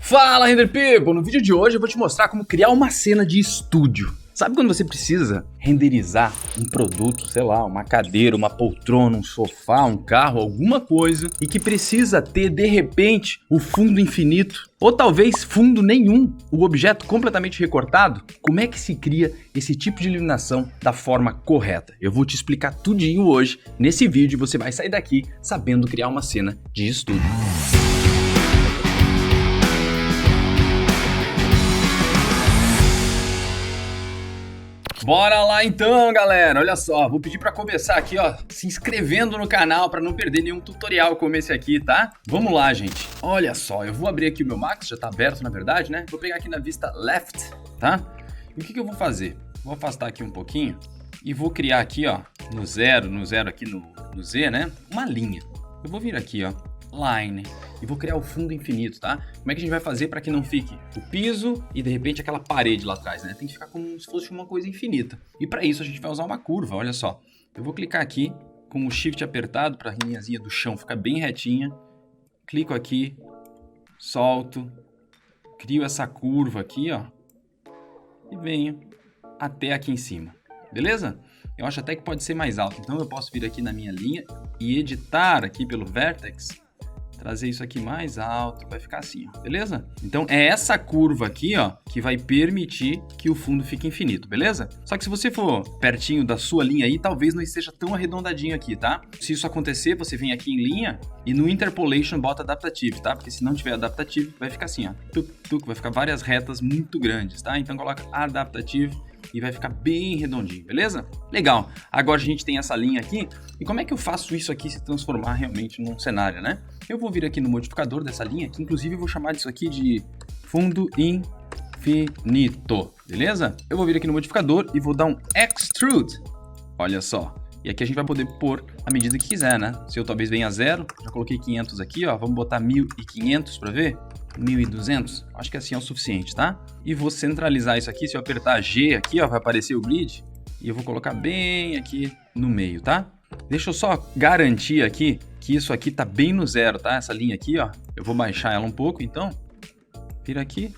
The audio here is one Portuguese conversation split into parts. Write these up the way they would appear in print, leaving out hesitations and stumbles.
Fala, Render People! No vídeo de hoje eu vou te mostrar como criar uma cena de estúdio. Sabe quando você precisa renderizar um produto, sei lá, uma cadeira, uma poltrona, um sofá, um carro, alguma coisa, e que precisa ter, de repente, o fundo infinito, ou talvez fundo nenhum, o objeto completamente recortado? Como é que se cria esse tipo de iluminação da forma correta? Eu vou te explicar tudinho hoje nesse vídeo e você vai sair daqui sabendo criar uma cena de estúdio. Bora lá então, galera. Olha só, vou pedir para começar aqui, ó, se inscrevendo no canal para não perder nenhum tutorial como esse aqui, tá? Vamos lá, gente. Olha só, eu vou abrir aqui o meu Max, já tá aberto na verdade, né? Vou pegar aqui na vista left, tá? E o que eu vou fazer? Vou afastar aqui um pouquinho e vou criar aqui, ó, no zero aqui no Z, né? Uma linha. Eu vou vir aqui, ó, line, e vou criar o fundo infinito, tá? Como é que a gente vai fazer para que não fique o piso e de repente aquela parede lá atrás, né? Tem que ficar como se fosse uma coisa infinita. E para isso a gente vai usar uma curva, olha só. Eu vou clicar aqui com o Shift apertado para a linhazinha do chão ficar bem retinha. Clico aqui, solto, crio essa curva aqui, ó, e venho até aqui em cima, beleza? Eu acho até que pode ser mais alto, então eu posso vir aqui na minha linha e editar aqui pelo Vertex, trazer isso aqui mais alto, vai ficar assim, ó, beleza? Então é essa curva aqui, ó, que vai permitir que o fundo fique infinito, beleza? Só que se você for pertinho da sua linha aí, talvez não esteja tão arredondadinho aqui, tá? Se isso acontecer, você vem aqui em linha e no Interpolation bota Adaptative, tá? Porque se não tiver Adaptative, vai ficar assim, ó, tuc, tuc, vai ficar várias retas muito grandes, tá? Então coloca Adaptative e vai ficar bem redondinho, beleza? Legal, agora a gente tem essa linha aqui, e como é que eu faço isso aqui se transformar realmente num cenário, né? Eu vou vir aqui no modificador dessa linha, que inclusive eu vou chamar disso aqui de fundo infinito, beleza? Eu vou vir aqui no modificador e vou dar um Extrude, olha só. E aqui a gente vai poder pôr a medida que quiser, né? Se eu talvez venha a 0, já coloquei 500 aqui, ó, vamos botar 1500 para ver? 1200, acho que assim é o suficiente, tá? E vou centralizar isso aqui, se eu apertar G aqui, ó, vai aparecer o grid, e eu vou colocar bem aqui no meio, tá? Deixa eu só garantir aqui que isso aqui tá bem no zero, tá? Essa linha aqui, ó, eu vou baixar ela um pouco, então, vira aqui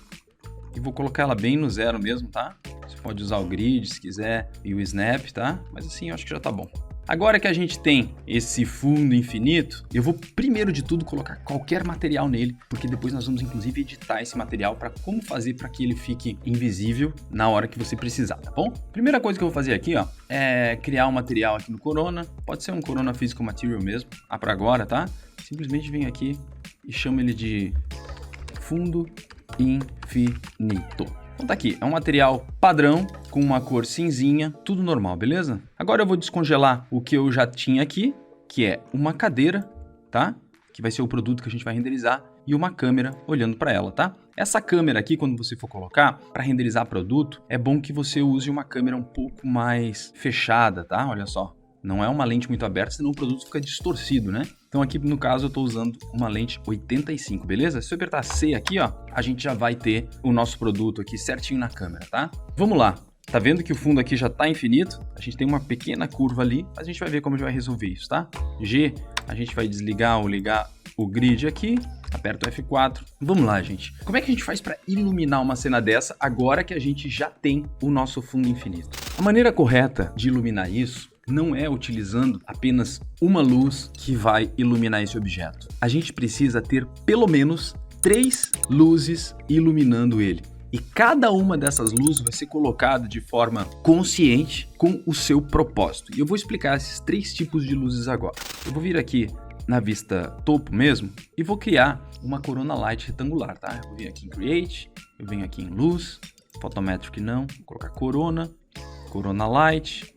e vou colocar ela bem no zero mesmo, tá? Você pode usar o grid se quiser e o snap, tá? Mas assim eu acho que já tá bom. Agora que a gente tem esse fundo infinito, eu vou primeiro de tudo colocar qualquer material nele, porque depois nós vamos inclusive editar esse material para como fazer para que ele fique invisível na hora que você precisar, tá bom? Primeira coisa que eu vou fazer aqui, ó, é criar um material aqui no Corona, pode ser um Corona Physical Material mesmo, para agora, tá? Simplesmente venho aqui e chamo ele de fundo infinito. Então tá aqui, é um material padrão, com uma cor cinzinha, tudo normal, beleza? Agora eu vou descongelar o que eu já tinha aqui, que é uma cadeira, tá? Que vai ser o produto que a gente vai renderizar, e uma câmera olhando para ela, tá? Essa câmera aqui, quando você for colocar para renderizar produto, é bom que você use uma câmera um pouco mais fechada, tá? Olha só. Não é uma lente muito aberta, senão o produto fica distorcido, né? Então aqui no caso eu estou usando uma lente 85, beleza? Se eu apertar C aqui, ó, a gente já vai ter o nosso produto aqui certinho na câmera, tá? Vamos lá. Tá vendo que o fundo aqui já está infinito? A gente tem uma pequena curva ali, mas a gente vai ver como a gente vai resolver isso, tá? G, a gente vai desligar ou ligar o grid aqui, aperta o F4. Vamos lá, gente. Como é que a gente faz para iluminar uma cena dessa agora que a gente já tem o nosso fundo infinito? A maneira correta de iluminar isso não é utilizando apenas uma luz que vai iluminar esse objeto. A gente precisa ter pelo menos 3 luzes iluminando ele. E cada uma dessas luzes vai ser colocada de forma consciente com o seu propósito. E eu vou explicar esses 3 tipos de luzes agora. Eu vou vir aqui na vista topo mesmo e vou criar uma Corona Light retangular, tá? Eu vou vir aqui em Create, eu venho aqui em Luz, Photometric não, vou colocar Corona Light,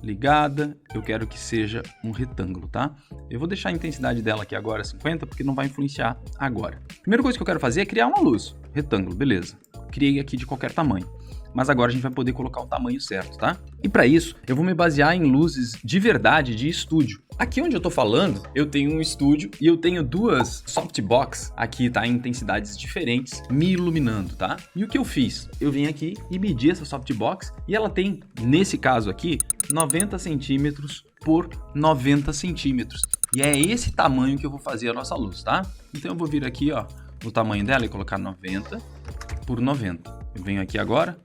ligada, eu quero que seja um retângulo, tá? Eu vou deixar a intensidade dela aqui agora 50, porque não vai influenciar agora. Primeira coisa que eu quero fazer é criar uma luz, retângulo, beleza. Criei aqui de qualquer tamanho, mas agora a gente vai poder colocar o tamanho certo, tá? E para isso, eu vou me basear em luzes de verdade de estúdio. Aqui onde eu tô falando, eu tenho um estúdio e eu tenho 2 softbox aqui, tá? Em intensidades diferentes, me iluminando, tá? E o que eu fiz? Eu vim aqui e medi essa softbox e ela tem, nesse caso aqui, 90 centímetros por 90 centímetros. E é esse tamanho que eu vou fazer a nossa luz, tá? Então eu vou vir aqui, ó, no tamanho dela e colocar 90 por 90. Eu venho aqui agora,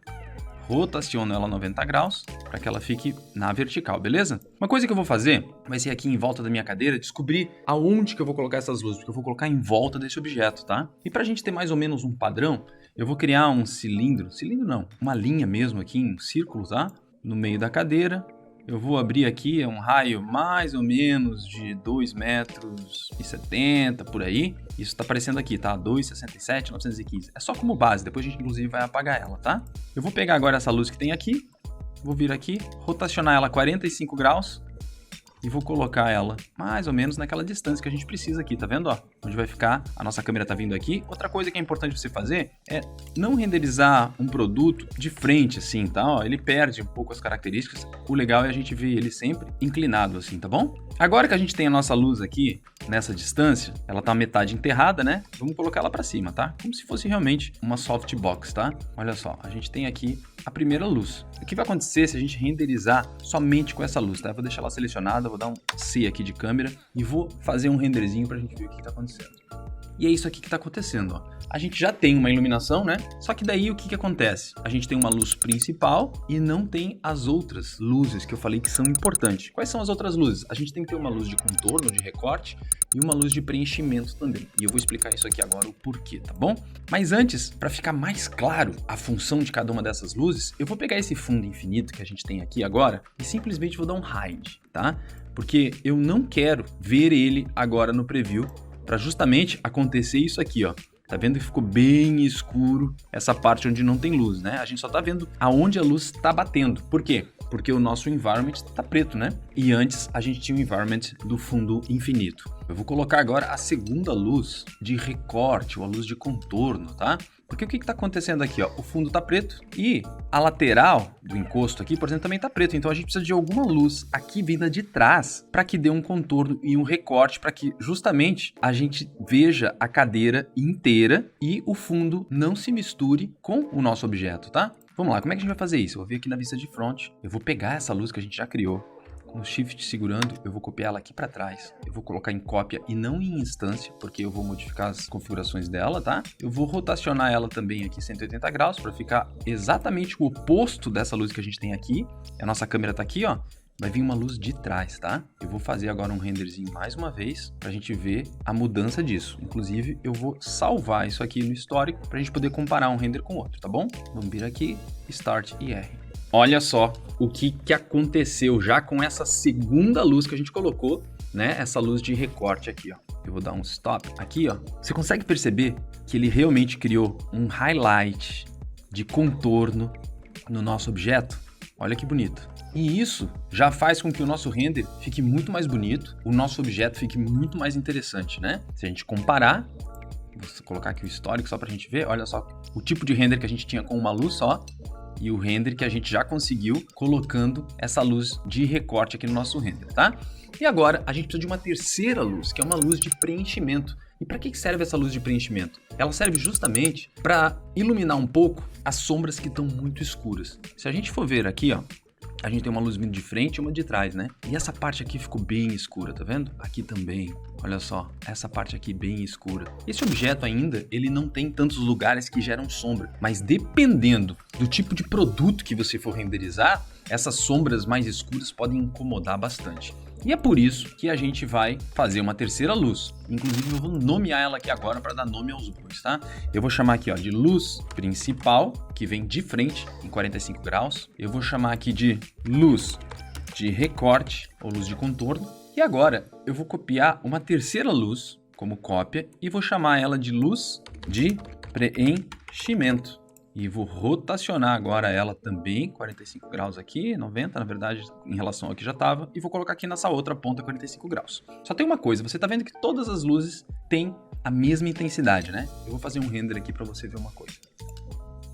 rotaciono ela 90 graus para que ela fique na vertical, beleza? Uma coisa que eu vou fazer vai ser aqui em volta da minha cadeira descobrir aonde que eu vou colocar essas luzes, porque eu vou colocar em volta desse objeto, tá? E para a gente ter mais ou menos um padrão, eu vou criar um cilindro não, uma linha mesmo aqui em círculo, tá? No meio da cadeira. Eu vou abrir aqui um raio mais ou menos de 2,70 metros por aí. Isso está aparecendo aqui, tá? 2,67, 915. É só como base, depois a gente inclusive vai apagar ela, tá? Eu vou pegar agora essa luz que tem aqui, vou vir aqui, rotacionar ela 45 graus e vou colocar ela mais ou menos naquela distância que a gente precisa aqui, tá vendo? Ó, onde vai ficar, a nossa câmera tá vindo aqui. Outra coisa que é importante você fazer é não renderizar um produto de frente assim, tá? Ó, ele perde um pouco as características. O legal é a gente ver ele sempre inclinado assim, tá bom? Agora que a gente tem a nossa luz aqui nessa distância, ela tá metade enterrada, né? Vamos colocar ela para cima, tá? Como se fosse realmente uma softbox, tá? Olha só, a gente tem aqui a primeira luz. O que vai acontecer se a gente renderizar somente com essa luz, tá? Eu vou deixar ela selecionada, vou dar um C aqui de câmera e vou fazer um renderzinho pra gente ver o que tá acontecendo. E é isso aqui que tá acontecendo, ó. A gente já tem uma iluminação, né? Só que daí o que acontece? A gente tem uma luz principal e não tem as outras luzes que eu falei que são importantes. Quais são as outras luzes? A gente tem que ter uma luz de contorno, de recorte e uma luz de preenchimento também. E eu vou explicar isso aqui agora, o porquê, tá bom? Mas antes, para ficar mais claro a função de cada uma dessas luzes, eu vou pegar esse fundo infinito que a gente tem aqui agora e simplesmente vou dar um hide, tá? Porque eu não quero ver ele agora no preview para justamente acontecer isso aqui, ó. Tá vendo que ficou bem escuro essa parte onde não tem luz, né? A gente só tá vendo aonde a luz tá batendo. Por quê? Porque o nosso environment tá preto, né? E antes a gente tinha o environment do fundo infinito. Eu vou colocar agora a segunda luz de recorte, ou a luz de contorno, tá? Porque o que está acontecendo aqui, ó? O fundo está preto e a lateral do encosto aqui, por exemplo, também está preto. Então a gente precisa de alguma luz aqui vinda de trás para que dê um contorno e um recorte para que justamente a gente veja a cadeira inteira e o fundo não se misture com o nosso objeto, tá? Vamos lá, como é que a gente vai fazer isso? Eu vou vir aqui na vista de front, eu vou pegar essa luz que a gente já criou. Com o Shift segurando, eu vou copiar ela aqui para trás. Eu vou colocar em cópia e não em instância, porque eu vou modificar as configurações dela, tá? Eu vou rotacionar ela também aqui 180 graus para ficar exatamente o oposto dessa luz que a gente tem aqui. A nossa câmera tá aqui, ó. Vai vir uma luz de trás, tá? Eu vou fazer agora um renderzinho mais uma vez para a gente ver a mudança disso. Inclusive, eu vou salvar isso aqui no histórico para a gente poder comparar um render com o outro, tá bom? Vamos vir aqui, Start e R. Olha só o que aconteceu já com essa segunda luz que a gente colocou, né? Essa luz de recorte aqui, ó. Eu vou dar um stop aqui, ó. Você consegue perceber que ele realmente criou um highlight de contorno no nosso objeto? Olha que bonito. E isso já faz com que o nosso render fique muito mais bonito, o nosso objeto fique muito mais interessante, né? Se a gente comparar, vou colocar aqui o histórico só pra gente ver, olha só o tipo de render que a gente tinha com uma luz só, e o render que a gente já conseguiu colocando essa luz de recorte aqui no nosso render, tá? E agora a gente precisa de uma terceira luz, que é uma luz de preenchimento. E para que serve essa luz de preenchimento? Ela serve justamente para iluminar um pouco as sombras que estão muito escuras. Se a gente for ver aqui, ó, a gente tem uma luz vindo de frente e uma de trás, né? E essa parte aqui ficou bem escura, tá vendo? Aqui também, olha só, essa parte aqui bem escura. Esse objeto ainda, ele não tem tantos lugares que geram sombra, mas dependendo do tipo de produto que você for renderizar, essas sombras mais escuras podem incomodar bastante. E é por isso que a gente vai fazer uma terceira luz. Inclusive eu vou nomear ela aqui agora para dar nome aos dois, tá? Eu vou chamar aqui, ó, de luz principal, que vem de frente em 45 graus. Eu vou chamar aqui de luz de recorte ou luz de contorno. E agora eu vou copiar uma terceira luz como cópia e vou chamar ela de luz de preenchimento. E vou rotacionar agora ela também, 45 graus aqui, 90 na verdade, em relação ao que já estava. E vou colocar aqui nessa outra ponta 45 graus. Só tem uma coisa, você está vendo que todas as luzes têm a mesma intensidade, né? Eu vou fazer um render aqui para você ver uma coisa.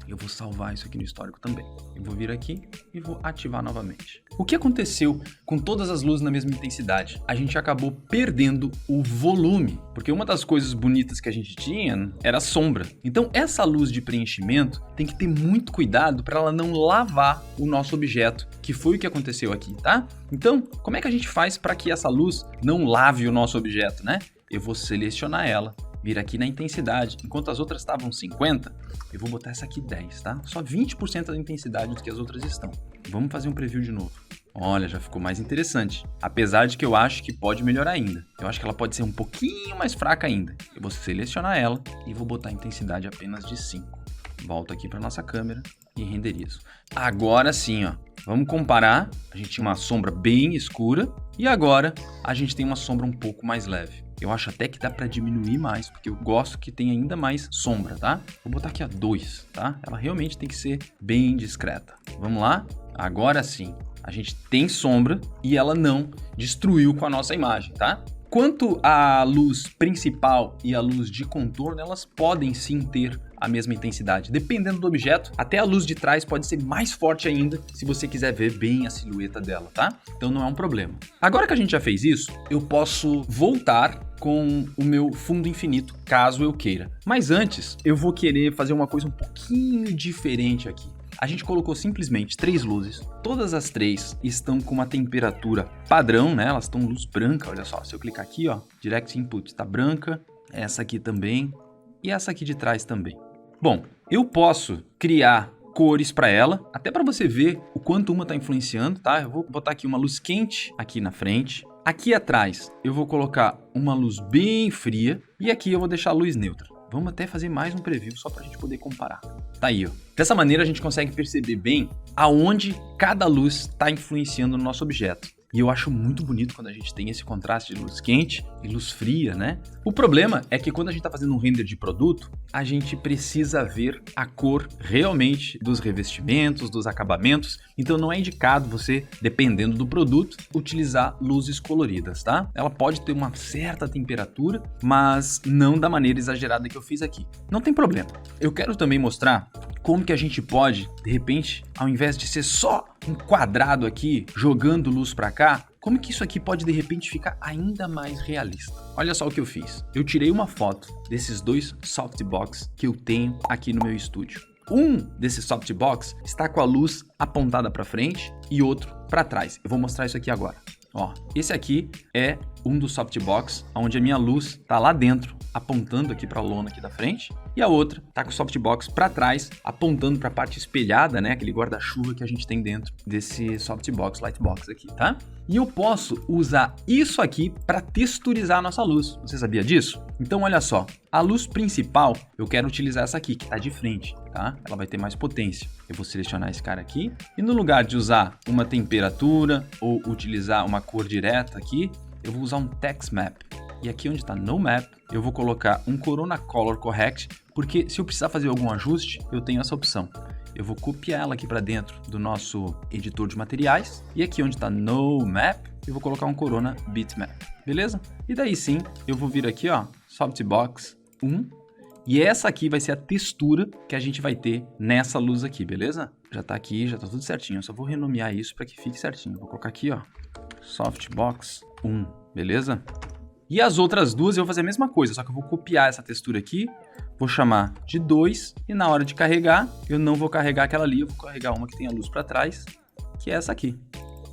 Eu vou salvar isso aqui no histórico também. Eu vou vir aqui e vou ativar novamente. O que aconteceu com todas as luzes na mesma intensidade? A gente acabou perdendo o volume, porque uma das coisas bonitas que a gente tinha era a sombra. Então essa luz de preenchimento tem que ter muito cuidado para ela não lavar o nosso objeto, que foi o que aconteceu aqui, tá? Então, como é que a gente faz para que essa luz não lave o nosso objeto, né? Eu vou selecionar ela vir aqui na intensidade. Enquanto as outras estavam 50, eu vou botar essa aqui 10, tá? Só 20% da intensidade do que as outras estão. Vamos fazer um preview de novo. Olha, já ficou mais interessante. Apesar de que eu acho que pode melhorar ainda. Eu acho que ela pode ser um pouquinho mais fraca ainda. Eu vou selecionar ela e vou botar a intensidade apenas de 5. Volto aqui para nossa câmera e renderizo. Agora sim, ó. Vamos comparar. A gente tinha uma sombra bem escura e agora a gente tem uma sombra um pouco mais leve. Eu acho até que dá para diminuir mais, porque eu gosto que tenha ainda mais sombra, tá? Vou botar aqui a 2, tá? Ela realmente tem que ser bem discreta. Vamos lá? Agora sim. A gente tem sombra e ela não destruiu com a nossa imagem, tá? Quanto à luz principal e a luz de contorno, elas podem sim ter a mesma intensidade. Dependendo do objeto, até a luz de trás pode ser mais forte ainda se você quiser ver bem a silhueta dela, tá? Então não é um problema. Agora que a gente já fez isso, eu posso voltar com o meu fundo infinito, caso eu queira. Mas antes, eu vou querer fazer uma coisa um pouquinho diferente aqui. A gente colocou simplesmente 3 luzes, todas as 3 estão com uma temperatura padrão, né? Elas estão luz branca, olha só, se eu clicar aqui, ó, Direct Input está branca, essa aqui também e essa aqui de trás também. Bom, eu posso criar cores para ela, até para você ver o quanto uma está influenciando, tá? Eu vou botar aqui uma luz quente aqui na frente, aqui atrás eu vou colocar uma luz bem fria e aqui eu vou deixar a luz neutra. Vamos até fazer mais um preview só para a gente poder comparar. Tá aí, ó. Dessa maneira a gente consegue perceber bem aonde cada luz está influenciando no nosso objeto. E eu acho muito bonito quando a gente tem esse contraste de luz quente e luz fria, né? O problema é que quando a gente está fazendo um render de produto, a gente precisa ver a cor realmente dos revestimentos, dos acabamentos. Então não é indicado você, dependendo do produto, utilizar luzes coloridas, tá? Ela pode ter uma certa temperatura, mas não da maneira exagerada que eu fiz aqui. Não tem problema. Eu quero também mostrar como que a gente pode, de repente, ao invés de ser só um quadrado aqui, jogando luz para cá, como que isso aqui pode de repente ficar ainda mais realista? Olha só o que eu fiz. Eu tirei uma foto desses 2 softbox que eu tenho aqui no meu estúdio. Um desses softbox está com a luz apontada para frente e outro para trás. Eu vou mostrar isso aqui agora. Ó, esse aqui é um dos softbox, onde a minha luz está lá dentro, apontando aqui para a lona aqui da frente, e a outra está com o softbox para trás, apontando para a parte espelhada, né, aquele guarda-chuva que a gente tem dentro desse softbox, lightbox aqui, tá? E eu posso usar isso aqui para texturizar a nossa luz. Você sabia disso? Então olha só, a luz principal, eu quero utilizar essa aqui, que está de frente, tá? Ela vai ter mais potência. Eu vou selecionar esse cara aqui, e no lugar de usar uma temperatura ou utilizar uma cor direta aqui, eu vou usar um Text Map. E aqui onde está No Map, eu vou colocar um Corona Color Correct, porque se eu precisar fazer algum ajuste, eu tenho essa opção. Eu vou copiar ela aqui para dentro do nosso editor de materiais. E aqui onde está No Map, eu vou colocar um Corona Bitmap. Beleza? E daí sim, eu vou vir aqui, ó, Softbox 1. E essa aqui vai ser a textura que a gente vai ter nessa luz aqui, beleza? Já tá aqui, já tá tudo certinho. Eu só vou renomear isso para que fique certinho. Vou colocar aqui, ó, Softbox 1, beleza? E as outras duas eu vou fazer a mesma coisa, só que eu vou copiar essa textura aqui, vou chamar de 2 e na hora de carregar, eu não vou carregar aquela ali, eu vou carregar uma que tem a luz para trás, que é essa aqui.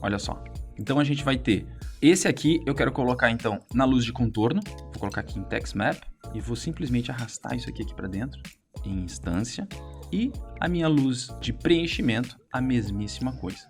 Olha só. Então a gente vai ter esse aqui, eu quero colocar então na luz de contorno, vou colocar aqui em Text Map e vou simplesmente arrastar isso aqui para dentro, em instância, e a minha luz de preenchimento, a mesmíssima coisa.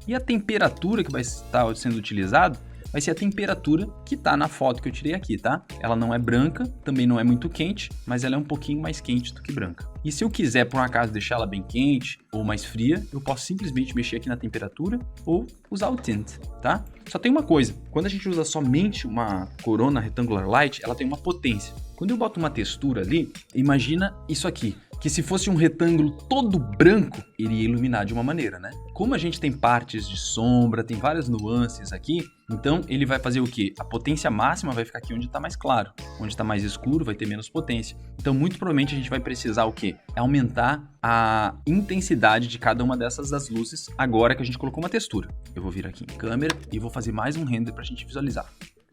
E a temperatura que vai estar sendo utilizada vai ser a temperatura que está na foto que eu tirei aqui, tá? Ela não é branca, também não é muito quente, mas ela é um pouquinho mais quente do que branca. E se eu quiser, por um acaso, deixar ela bem quente ou mais fria, eu posso simplesmente mexer aqui na temperatura ou usar o tint, tá? Só tem uma coisa, quando a gente usa somente uma Corona Rectangular Light, ela tem uma potência. Quando eu boto uma textura ali, imagina isso aqui, que se fosse um retângulo todo branco, iria iluminar de uma maneira, né? Como a gente tem partes de sombra, tem várias nuances aqui, então ele vai fazer o quê? A potência máxima vai ficar aqui onde está mais claro, onde está mais escuro vai ter menos potência. Então muito provavelmente a gente vai precisar o quê? Aumentar a intensidade de cada uma dessas das luzes agora que a gente colocou uma textura. Eu vou vir aqui em câmera e vou fazer mais um render para a gente visualizar.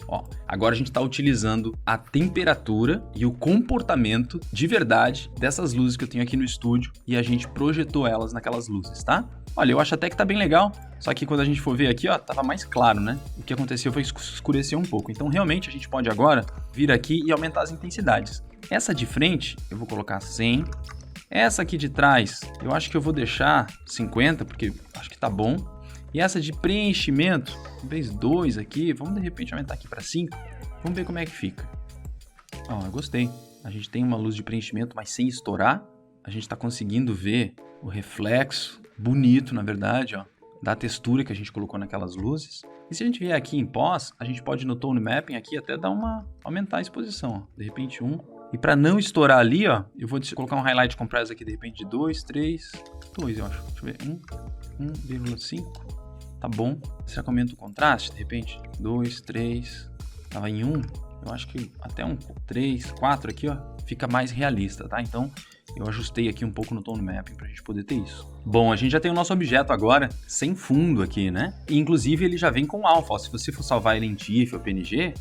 Ó, agora a gente está utilizando a temperatura e o comportamento de verdade dessas luzes que eu tenho aqui no estúdio e a gente projetou elas naquelas luzes, tá? Olha, eu acho até que tá bem legal, só que quando a gente for ver aqui, ó, tava mais claro, né? O que aconteceu foi escurecer um pouco. Então, realmente, a gente pode agora vir aqui e aumentar as intensidades. Essa de frente, eu vou colocar 100. Essa aqui de trás, eu acho que eu vou deixar 50, porque acho que tá bom. E essa de preenchimento, talvez 2 aqui, vamos de repente aumentar aqui para 5. Vamos ver como é que fica. Ó, eu gostei. A gente tem uma luz de preenchimento, mas sem estourar. A gente está conseguindo ver o reflexo, bonito na verdade, ó, da textura que a gente colocou naquelas luzes. E se a gente vier aqui em pós, a gente pode no Tone Mapping aqui até dar aumentar a exposição. Ó. De repente 1. E para não estourar ali, ó, eu vou colocar um Highlight Compress aqui de repente de 2, 3, 2 eu acho. Deixa eu ver, 1,5. Tá bom. Será que aumenta o contraste? De repente, 2, 3, tava em 1. Eu acho que até um 3, 4 aqui, ó, fica mais realista, tá? Então, eu ajustei aqui um pouco no Tone Mapping pra gente poder ter isso. Bom, a gente já tem o nosso objeto agora sem fundo aqui, né? E, inclusive, ele já vem com alpha. Ó, se você for salvar ele em TIFF ou PNG,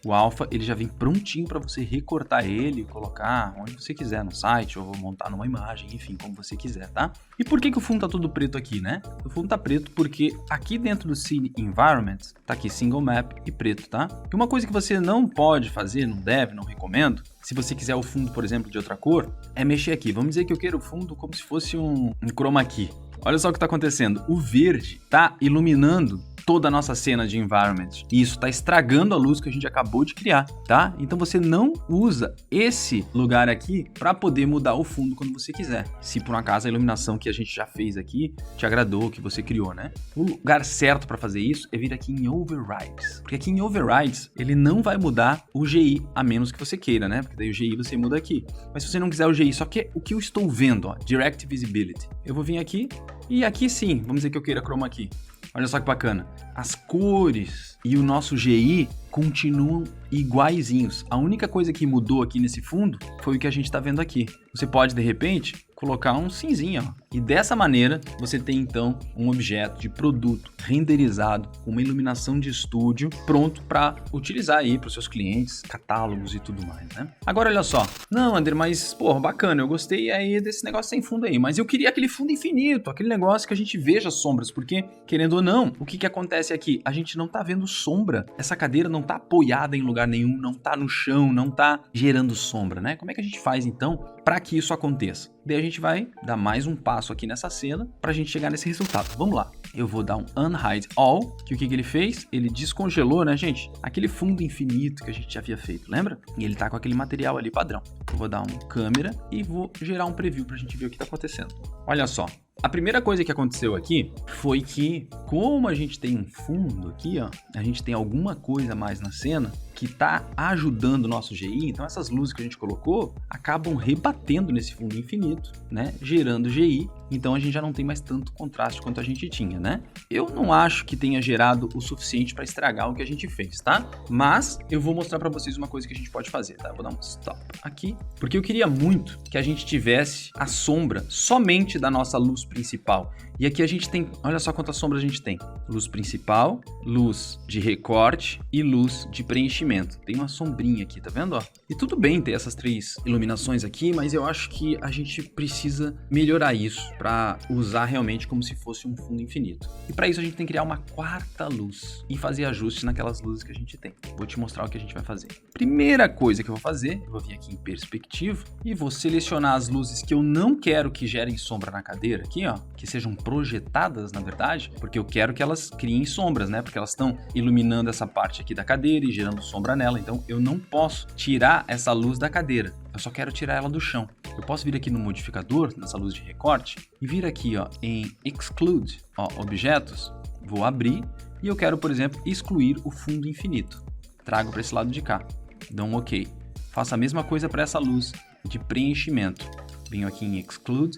o alpha, ele já vem prontinho para você recortar ele, colocar onde você quiser no site ou montar numa imagem, enfim, como você quiser, tá? E por que o fundo tá todo preto aqui, né? O fundo tá preto porque aqui dentro do Scene Environment tá aqui Single Map e preto, tá? E uma coisa que você não pode fazer, não deve, não recomendo, se você quiser o fundo, por exemplo, de outra cor, é mexer aqui. Vamos dizer que eu quero o fundo como se fosse um chroma key. Olha só o que está acontecendo. O verde está iluminando toda a nossa cena de environment. E isso está estragando a luz que a gente acabou de criar, tá? Então você não usa esse lugar aqui para poder mudar o fundo quando você quiser. Se por um acaso a iluminação que a gente já fez aqui te agradou, que você criou, né? O lugar certo para fazer isso é vir aqui em Overrides. Porque aqui em Overrides ele não vai mudar o GI, a menos que você queira, né? Porque daí o GI você muda aqui. Mas se você não quiser o GI, só que o que eu estou vendo, ó, Direct Visibility. Eu vou vir aqui e aqui sim, vamos dizer que eu queira chroma key. Olha só que bacana. As cores e o nosso GI continuam iguaizinhos. A única coisa que mudou aqui nesse fundo foi o que a gente está vendo aqui. Você pode, de repente, colocar um cinzinho, ó. E dessa maneira, você tem então um objeto de produto renderizado com uma iluminação de estúdio pronto para utilizar aí para os seus clientes, catálogos e tudo mais, né? Agora, olha só. Não, André, mas, porra, bacana, eu gostei aí desse negócio sem fundo aí, mas eu queria aquele fundo infinito, aquele negócio que a gente veja as sombras, porque, querendo ou não, o que acontece aqui? A gente não tá vendo sombra. Essa cadeira não tá apoiada em lugar nenhum, não tá no chão, não tá gerando sombra, né? Como é que a gente faz, então, para que isso aconteça? Daí a gente vai dar mais um passo aqui nessa cena para a gente chegar nesse resultado. Vamos lá. Eu vou dar um Unhide All, que o que ele fez? Ele descongelou, né, gente? Aquele fundo infinito que a gente já havia feito, lembra? E ele tá com aquele material ali padrão. Eu vou dar um câmera e vou gerar um preview pra gente ver o que tá acontecendo. Olha só. A primeira coisa que aconteceu aqui foi que, como a gente tem um fundo aqui, ó, a gente tem alguma coisa mais na cena que tá ajudando o nosso GI, então essas luzes que a gente colocou acabam rebatendo nesse fundo infinito, né, gerando GI, então a gente já não tem mais tanto contraste quanto a gente tinha, né? Eu não acho que tenha gerado o suficiente para estragar o que a gente fez, tá? Mas eu vou mostrar para vocês uma coisa que a gente pode fazer, tá? Eu vou dar um stop aqui, porque eu queria muito que a gente tivesse a sombra somente da nossa luz principal. E aqui a gente tem, olha só quantas sombras a gente tem. Luz principal, luz de recorte e luz de preenchimento. Tem uma sombrinha aqui, tá vendo? Ó? E tudo bem ter essas três iluminações aqui, mas eu acho que a gente precisa melhorar isso para usar realmente como se fosse um fundo infinito. E para isso a gente tem que criar uma quarta luz e fazer ajustes naquelas luzes que a gente tem. Vou te mostrar o que a gente vai fazer. Primeira coisa que eu vou fazer, eu vou vir aqui em perspectiva e vou selecionar as luzes que eu não quero que gerem sombra na cadeira aqui, ó, que sejam projetadas, na verdade, porque eu quero que elas criem sombras, né? Porque elas estão iluminando essa parte aqui da cadeira e gerando sombra nela, então eu não posso tirar essa luz da cadeira, eu só quero tirar ela do chão. Eu posso vir aqui no modificador, nessa luz de recorte, e vir aqui, ó, em Exclude, ó, objetos, vou abrir e eu quero, por exemplo, excluir o fundo infinito. Trago para esse lado de cá, dou um OK. Faço a mesma coisa para essa luz de preenchimento. Venho aqui em Exclude,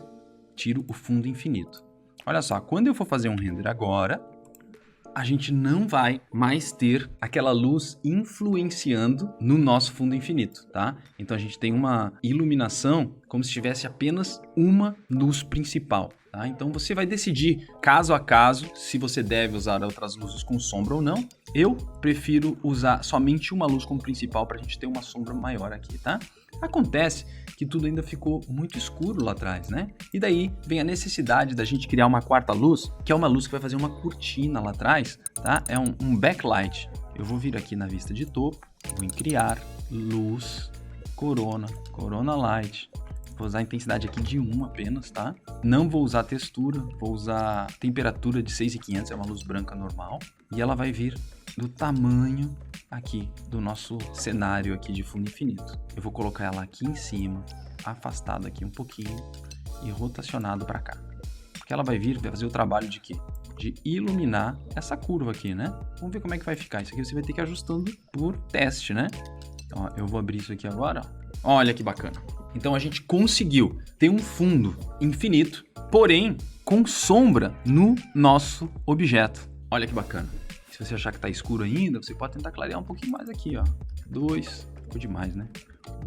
tiro o fundo infinito. Olha só, quando eu for fazer um render agora, a gente não vai mais ter aquela luz influenciando no nosso fundo infinito, tá? Então a gente tem uma iluminação como se tivesse apenas uma luz principal. Tá? Então você vai decidir caso a caso se você deve usar outras luzes com sombra ou não. Eu prefiro usar somente uma luz como principal para a gente ter uma sombra maior aqui, tá? Acontece que tudo ainda ficou muito escuro lá atrás, né? E daí vem a necessidade da gente criar uma quarta luz, que é uma luz que vai fazer uma cortina lá atrás, tá? É um backlight. Eu vou vir aqui na vista de topo, vou em criar, luz, corona light. Vou usar a intensidade aqui de 1 apenas, tá? Não vou usar textura, vou usar temperatura de 6500, é uma luz branca normal. E ela vai vir do tamanho aqui do nosso cenário aqui de fundo infinito. Eu vou colocar ela aqui em cima, afastada aqui um pouquinho e rotacionado para cá. Porque ela vai vir, vai fazer o trabalho de quê? De iluminar essa curva aqui, né? Vamos ver como é que vai ficar. Isso aqui você vai ter que ir ajustando por teste, né? Então, ó, eu vou abrir isso aqui agora, ó. Olha que bacana. Então a gente conseguiu ter um fundo infinito, porém com sombra no nosso objeto. Olha que bacana. Se você achar que está escuro ainda, você pode tentar clarear um pouquinho mais aqui, ó. 2, ficou demais, né?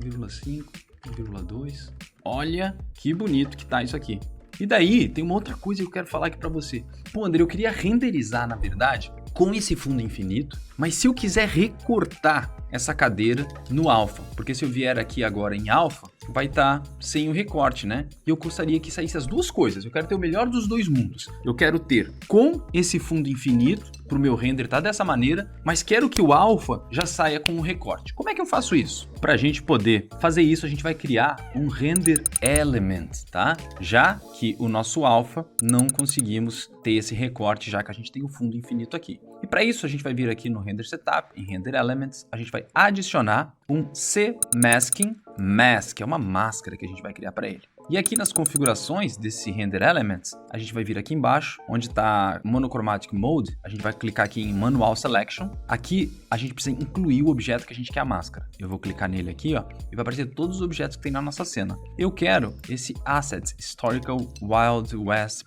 1,5, 1,2. Olha que bonito que tá isso aqui. E daí, tem uma outra coisa que eu quero falar aqui para você. Pô, André, eu queria renderizar, na verdade, com esse fundo infinito, mas se eu quiser recortar essa cadeira no alfa, porque se eu vier aqui agora em alfa, vai estar sem o recorte, né? E eu gostaria que saísse as duas coisas. Eu quero ter o melhor dos dois mundos. Eu quero ter com esse fundo infinito, para o meu render tá dessa maneira, mas quero que o alfa já saia com o recorte. Como é que eu faço isso? Para a gente poder fazer isso, a gente vai criar um render element, tá? Já que o nosso alfa não conseguimos ter esse recorte, já que a gente tem o fundo infinito aqui. E para isso, a gente vai vir aqui no Render Setup, em Render Elements, a gente vai adicionar um C-Masking Mask, é uma máscara que a gente vai criar para ele. E aqui nas configurações desse Render Elements, a gente vai vir aqui embaixo, onde está Monochromatic Mode, a gente vai clicar aqui em Manual Selection. Aqui a gente precisa incluir o objeto que a gente quer a máscara. Eu vou clicar nele aqui, ó, e vai aparecer todos os objetos que tem na nossa cena. Eu quero esse Assets Historical Wild West,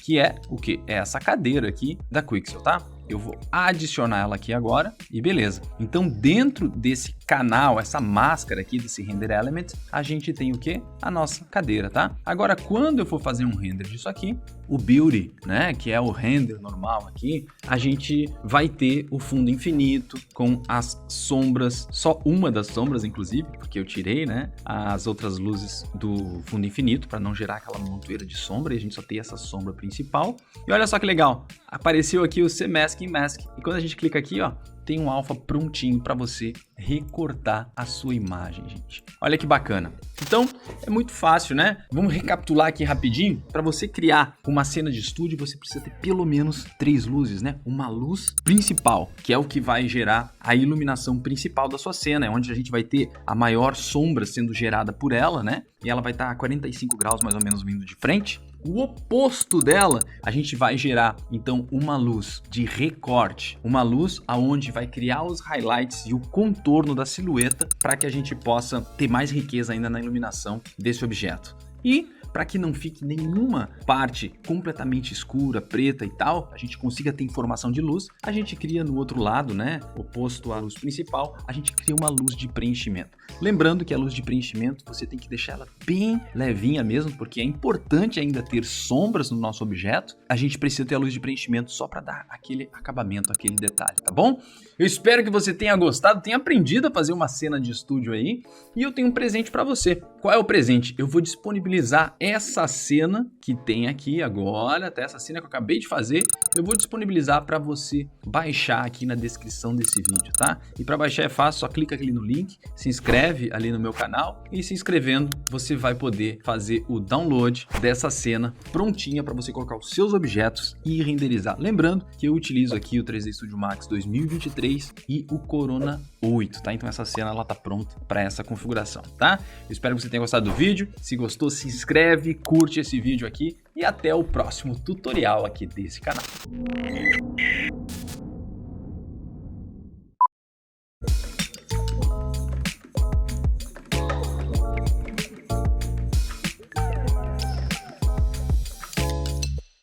que é o que? É essa cadeira aqui da Quixel, tá? Eu vou adicionar ela aqui agora e beleza. Então dentro desse canal, essa máscara aqui desse Render Element, a gente tem o que? A nossa cadeira, tá? Agora quando eu for fazer um render disso aqui, o Beauty, né, que é o render normal aqui, a gente vai ter o fundo infinito com as sombras, só uma das sombras inclusive, porque eu tirei, né, as outras luzes do fundo infinito para não gerar aquela montoeira de sombra e a gente só tem essa sombra principal. E olha só que legal, apareceu aqui o C-Masking Mask e quando a gente clica aqui, ó, tem um alfa prontinho para você recortar a sua imagem, gente. Olha que bacana. Então, é muito fácil, né? Vamos recapitular aqui rapidinho. Para você criar uma cena de estúdio, você precisa ter pelo menos 3 luzes, né? Uma luz principal, que é o que vai gerar a iluminação principal da sua cena, é onde a gente vai ter a maior sombra sendo gerada por ela, né? E ela vai estar a 45 graus mais ou menos vindo de frente. O oposto dela, a gente vai gerar, então, uma luz de recorte, uma luz aonde vai criar os highlights e o contorno da silhueta para que a gente possa ter mais riqueza ainda na iluminação desse objeto. E para que não fique nenhuma parte completamente escura, preta e tal, a gente consiga ter informação de luz, a gente cria no outro lado, né, oposto à luz principal, a gente cria uma luz de preenchimento. Lembrando que a luz de preenchimento você tem que deixar ela bem levinha mesmo, porque é importante ainda ter sombras no nosso objeto, a gente precisa ter a luz de preenchimento só para dar aquele acabamento, aquele detalhe, tá bom? Eu espero que você tenha gostado, tenha aprendido a fazer uma cena de estúdio aí, e eu tenho um presente para você. Qual é o presente? Eu vou disponibilizar essa cena que tem aqui agora, até essa cena que eu acabei de fazer, eu vou disponibilizar para você baixar aqui na descrição desse vídeo, tá? E para baixar é fácil, só clica aqui no link, se inscreve ali no meu canal e se inscrevendo você vai poder fazer o download dessa cena prontinha para você colocar os seus objetos e renderizar. Lembrando que eu utilizo aqui o 3D Studio Max 2023 e o Corona 8, tá? Então essa cena ela tá pronta para essa configuração, tá? Eu espero que você tenha gostado do vídeo. Se gostou, se inscreve, curte esse vídeo aqui e até o próximo tutorial aqui desse canal.